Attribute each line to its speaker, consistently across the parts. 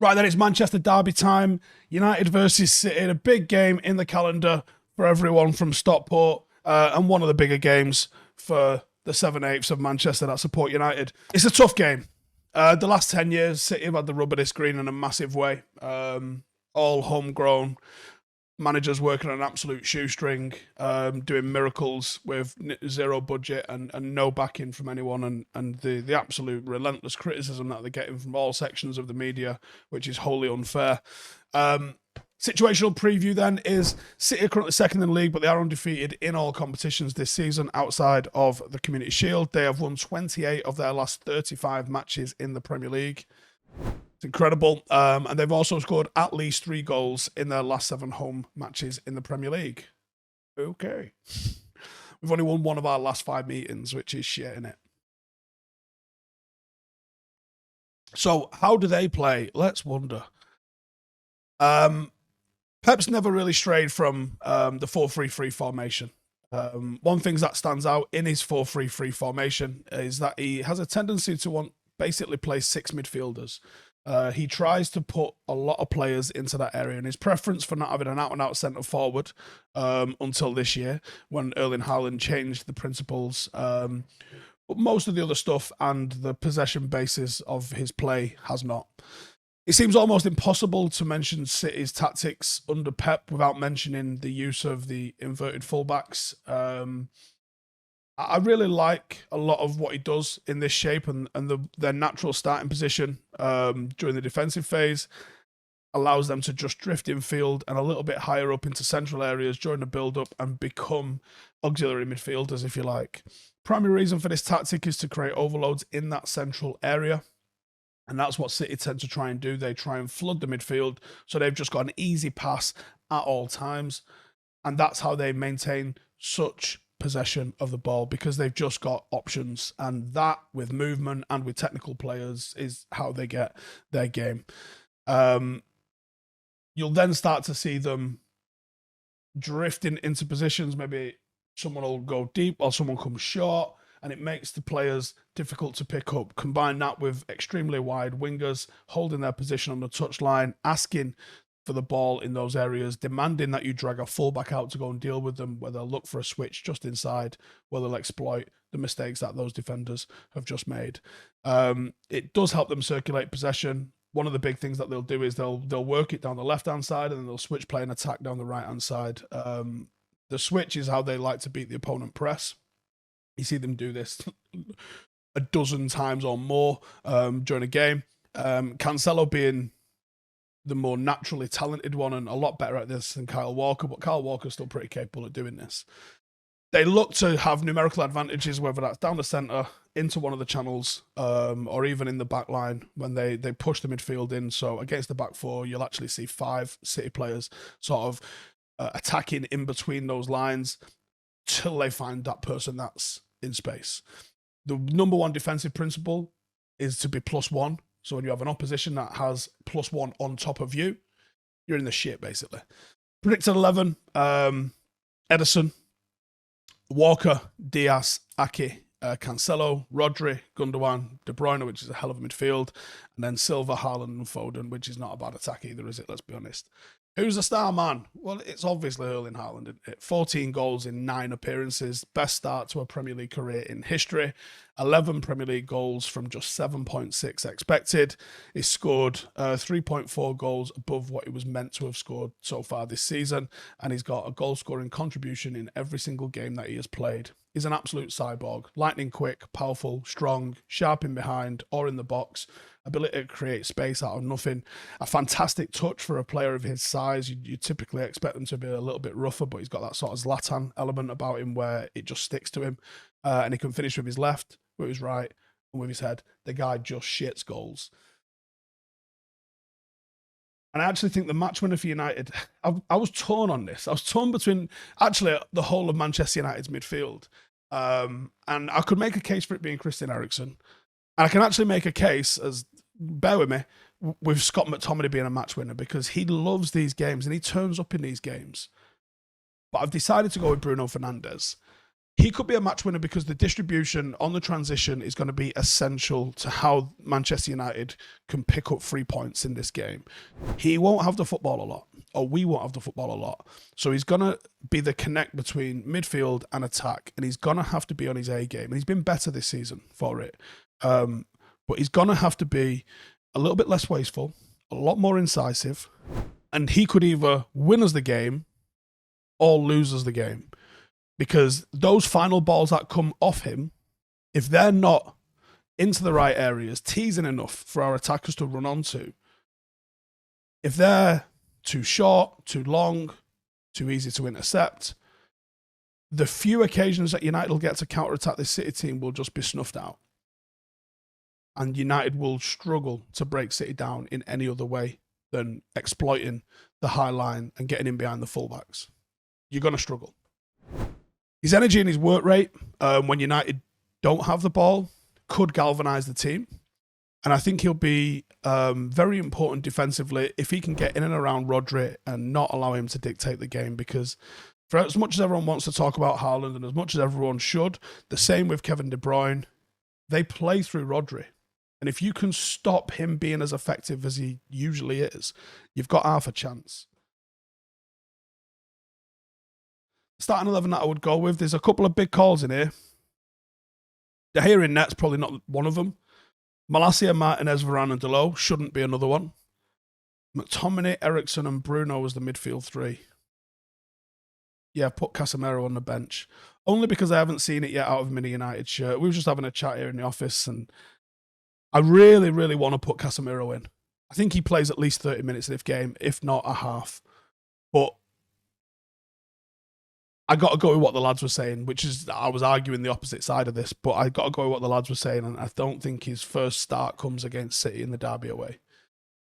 Speaker 1: Right, then it's Manchester derby time. United versus City, a big game in the calendar for everyone from Stockport, and one of the bigger games for the 7/8 of Manchester that support United. It's a tough game. The last 10 years, City have had the rub of this green in a massive way. All homegrown managers working on an absolute shoestring, doing miracles with zero budget and no backing from anyone, and the absolute relentless criticism that they're getting from all sections of the media, which is wholly unfair. Situational preview then is City are currently second in the league, but they are undefeated in all competitions this season outside of the Community Shield. They have won 28 of their last 35 matches in the Premier League. It's incredible. And they've also scored at least 3 goals in their last 7 home matches in the Premier League. Okay. We've only won one of our last 5 meetings, which is shit, innit? So how do they play? Let's wonder. Pep's never really strayed from the 4-3-3 formation. One thing that stands out in his 4-3-3 formation is that he has a tendency to want basically play 6 midfielders. He tries to put a lot of players into that area, and his preference for not having an out-and-out centre forward until this year, when Erling Haaland changed the principles. But most of the other stuff and the possession basis of his play has not. It seems almost impossible to mention City's tactics under Pep without mentioning the use of the inverted fullbacks. I really like a lot of what he does in this shape, and their natural starting position during the defensive phase allows them to just drift in field and a little bit higher up into central areas during the build-up and become auxiliary midfielders, if you like. Primary reason for this tactic is to create overloads in that central area. And that's what City tend to try and do. They try and flood the midfield, so they've just got an easy pass at all times. And that's how they maintain such possession of the ball, because they've just got options. And that, with movement and with technical players, is how they get their game. You'll then start to see them drifting into positions. Maybe someone will go deep or someone comes short, and it makes the players difficult to pick up. Combine that with extremely wide wingers holding their position on the touchline, asking for the ball in those areas, demanding that you drag a fullback out to go and deal with them, where they'll look for a switch just inside, where they'll exploit the mistakes that those defenders have just made. It does help them circulate possession. One of the big things that they'll do is they'll work it down the left-hand side, and then they'll switch play and attack down the right-hand side. The switch is how they like to beat the opponent press. You see them do this a dozen times or more during a game. Cancelo being the more naturally talented one and a lot better at this than Kyle Walker, but Kyle Walker's still pretty capable of doing this. They look to have numerical advantages, whether that's down the centre, into one of the channels, or even in the back line when they push the midfield in. So against the back 4, you'll actually see 5 City players sort of attacking in between those lines till they find that person that's in space. The number 1 defensive principle is to be +1. So when you have an opposition that has +1 on top of you, you're in the shit, basically. Predicted 11, Ederson, Walker, Diaz, Ake, Cancelo, Rodri, Gundogan, De Bruyne, which is a hell of a midfield, and then Silva, Haaland, and Foden, which is not a bad attack either, is it? Let's be honest. Who's the star man? Well, it's obviously Erling Haaland, isn't it? 14 goals in 9 appearances. Best start to a Premier League career in history. 11 Premier League goals from just 7.6 expected. He scored 3.4 goals above what he was meant to have scored so far this season. And he's got a goal-scoring contribution in every single game that he has played. He's an absolute cyborg. Lightning quick, powerful, strong, sharp in behind or in the box. Ability to create space out of nothing. A fantastic touch for a player of his size. You typically expect them to be a little bit rougher, but he's got that sort of Zlatan element about him where it just sticks to him. And he can finish with his left, with his right, and with his head. The guy just shits goals. And I actually think the match winner for United, I was torn on this. I was torn between actually the whole of Manchester United's midfield. And I could make a case for it being Christian Eriksen. And I can actually make a case, as bear with me, with Scott McTominay being a match winner, because he loves these games and he turns up in these games. But I've decided to go with Bruno Fernandes. he could be a match winner because the distribution on the transition is going to be essential to how Manchester United can pick up 3 points in this game. He won't have the football a lot, or we won't have the football a lot. So he's going to be the connect between midfield and attack, and he's going to have to be on his A game. And he's been better this season for it. But he's going to have to be a little bit less wasteful, a lot more incisive, and he could either win us the game or lose us the game. Because those final balls that come off him, if they're not into the right areas, teasing enough for our attackers to run onto, if they're too short, too long, too easy to intercept, the few occasions that United will get to counter-attack this City team will just be snuffed out. And United will struggle to break City down in any other way than exploiting the high line and getting in behind the fullbacks. You're going to struggle. His energy and his work rate, when United don't have the ball, could galvanise the team. And I think he'll be very important defensively if he can get in and around Rodri and not allow him to dictate the game. Because for as much as everyone wants to talk about Haaland and as much as everyone should, the same with Kevin De Bruyne, they play through Rodri. And if you can stop him being as effective as he usually is, you've got half a chance. Starting 11 that I would go with, there's a couple of big calls in here. De Gea in net's probably not one of them. Malacia, Martinez, Varane and Delo shouldn't be another one. McTominay, Eriksen and Bruno as the midfield three. Yeah, put Casemiro on the bench. Only because I haven't seen it yet out of a Mini United shirt. We were just having a chat here in the office and I really, really want to put Casemiro in. I think he plays at least 30 minutes in this game, if not a half. But I got to go with what the lads were saying, which is I was arguing the opposite side of this, but I got to go with what the lads were saying, and I don't think his first start comes against City in the derby away.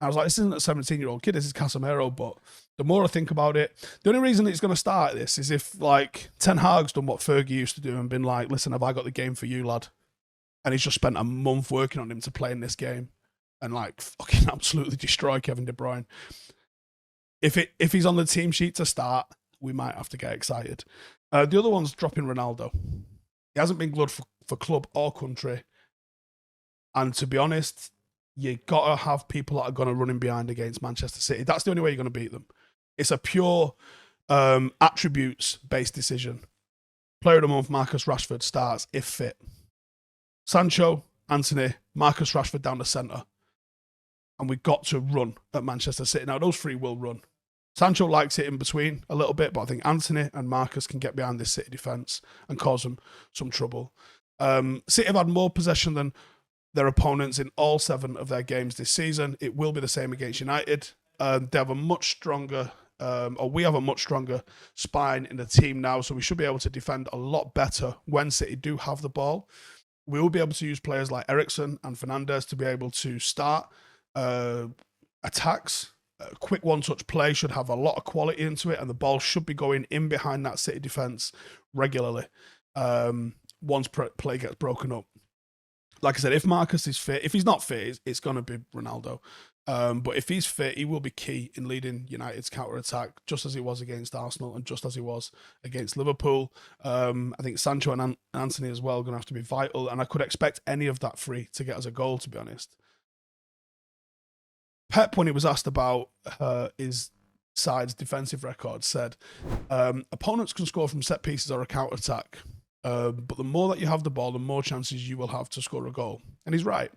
Speaker 1: I was like, this isn't a 17-year-old kid, this is Casemiro, but the more I think about it, the only reason it's going to start this is if, like, Ten Hag's done what Fergie used to do and been like, listen, have I got the game for you, lad? And he's just spent a month working on him to play in this game and, like, fucking absolutely destroy Kevin De Bruyne. If he's on the team sheet to start, we might have to get excited. The other one's dropping Ronaldo. He hasn't been good for club or country. And to be honest, you got to have people that are going to run in behind against Manchester City. That's the only way you're going to beat them. It's a pure attributes-based decision. Player of the month, Marcus Rashford starts if fit. Sancho, Anthony, Marcus Rashford down the centre. And we've got to run at Manchester City. Now, those three will run. Sancho likes it in between a little bit, but I think Anthony and Marcus can get behind this City defence and cause them some trouble. City have had more possession than their opponents in all 7 of their games this season. It will be the same against United. They have a much stronger, or we have a much stronger spine in the team now, so we should be able to defend a lot better when City do have the ball. We will be able to use players like Eriksen and Fernandes to be able to start attacks. A quick one-touch play should have a lot of quality into it, and the ball should be going in behind that City defence regularly once play gets broken up. Like I said, if Marcus is fit, if he's not fit, it's going to be Ronaldo. But if he's fit, he will be key in leading United's counter-attack, just as he was against Arsenal and just as he was against Liverpool. I think Sancho and Anthony as well are going to have to be vital, and I could expect any of that three to get us a goal, to be honest. Pep, when he was asked about his side's defensive record, said, opponents can score from set pieces or a counter-attack, but the more that you have the ball, the more chances you will have to score a goal. And he's right.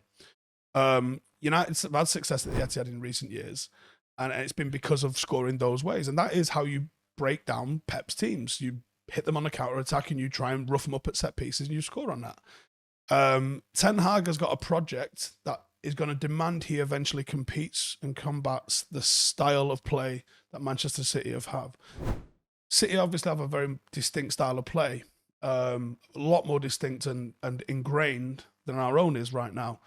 Speaker 1: United have had success at the Etihad in recent years, and it's been because of scoring those ways. And that is how you break down Pep's teams. You hit them on a counter-attack and you try and rough them up at set pieces and you score on that. Ten Hag has got a project that is going to demand he eventually competes and combats the style of play that Manchester City have. City obviously have a very distinct style of play, a lot more distinct and ingrained than our own is right now.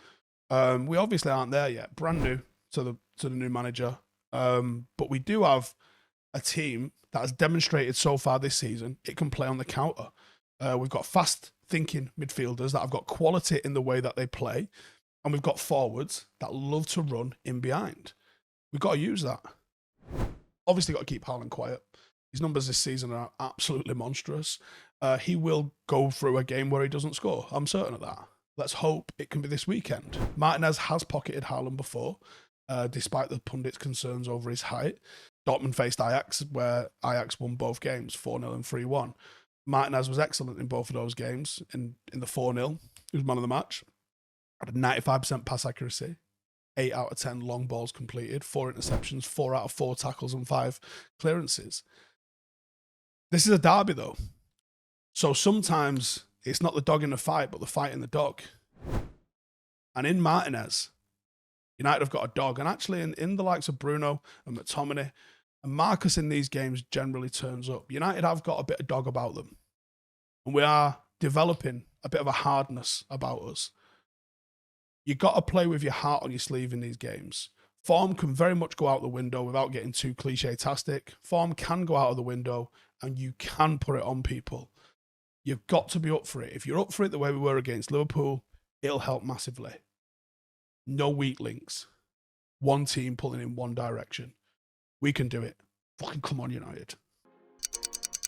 Speaker 1: We obviously aren't there yet, brand new to the new manager, but we do have a team that has demonstrated so far this season it can play on the counter. We've got fast-thinking midfielders that have got quality in the way that they play, and we've got forwards that love to run in behind. We've got to use that. Obviously, got to keep Haaland quiet. His numbers this season are absolutely monstrous. he will go through a game where he doesn't score. I'm certain of that. Let's hope it can be this weekend. Martinez has pocketed Haaland before, despite the pundits' concerns over his height. Dortmund faced Ajax, where Ajax won both games, 4-0 and 3-1. Martinez was excellent in both of those games. In the 4-0, he was man of the match. Had a 95% pass accuracy, 8 out of 10 long balls completed, 4 interceptions, 4 out of 4 tackles and 5 clearances. This is a derby, though. So sometimes it's not the dog in the fight, but the fight in the dog. And in Martinez, United have got a dog. And actually, in the likes of Bruno and McTominay, and Marcus in these games generally turns up. United have got a bit of dog about them. And we are developing a bit of a hardness about us. You got to play with your heart on your sleeve in these games. Form can very much go out the window without getting too cliche-tastic. Form can go out of the window and you can put it on people. You've got to be up for it. If you're up for it the way we were against Liverpool, it'll help massively. No weak links. One team pulling in one direction. We can do it. Fucking come on, United.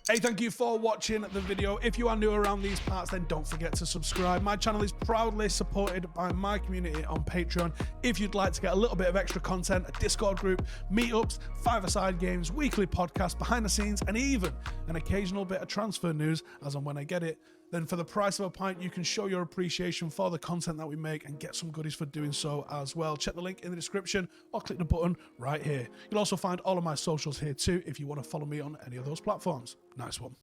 Speaker 1: Hey, thank you for watching the video. If you are new around these parts, then don't forget to subscribe. My channel is proudly supported by my community on Patreon. If you'd like to get a little bit of extra content, a Discord group, meetups, five-a-side games, weekly podcasts, behind the scenes, and even an occasional bit of transfer news as and when I get it, then for the price of a pint, you can show your appreciation for the content that we make and get some goodies for doing so as well. Check the link in the description or click the button right here. You'll also find all of my socials here too if you want to follow me on any of those platforms. Nice one.